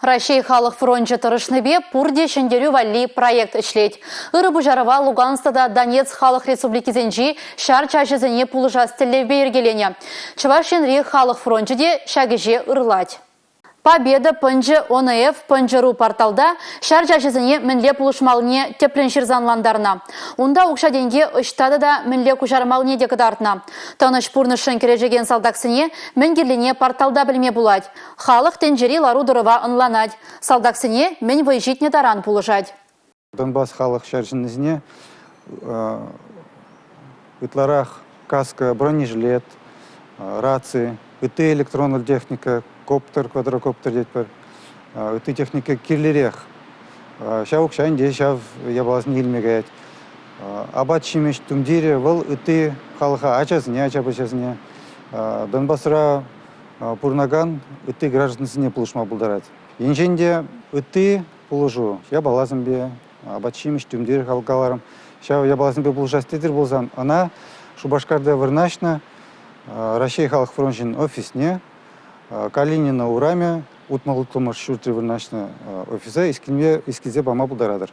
Россия халық фронтчы тұрышныбе пурде шендерю валли проект ішлет. Үрі бұжарыва Луганстада Донец халық республикизенжи шар чашызыне пулыжа стіллевбе ергелене. Чывашенри халық фронтчыде шагыже ырылать. Победа пынжы ОНФ пынжыру порталда шар чашызыне мінле пулышмалыне тепленшірзанландарына. Унда ұқшаденге ұштады да мінле күжармалыне декадартына. Таныш пурнышын кережеген салдаксыне мінгерліне порталда білме булать. Халық тенжери лару дұрыва ынланать. Салдаксыне мін выжитне таран пулышать. Донбасс халық шаршынызіне ытларах каска, бронежилет, рации, ыты электронная техника, коптер, квадрокоптер детпер, ыты техника кирлерех. Шаук шайынде шав ябаласын елмегает. Абат шимеш тумдире выл ыты халыха ачасыне, ачабачасыне. Донбассыра пурнаган ыты граждансыне пулышма булдарат. Енженде ыты пулыжу ябаласын бе, абат шимеш тумдире халкаларым. Шав ябаласын бе пулышастедер болсан, ана Шубашкарда вырнашна Россия халық фронтшин офисне Калинина ураме утмалыклымыш шуртри вырнашна офиса искизе бама булдарадыр.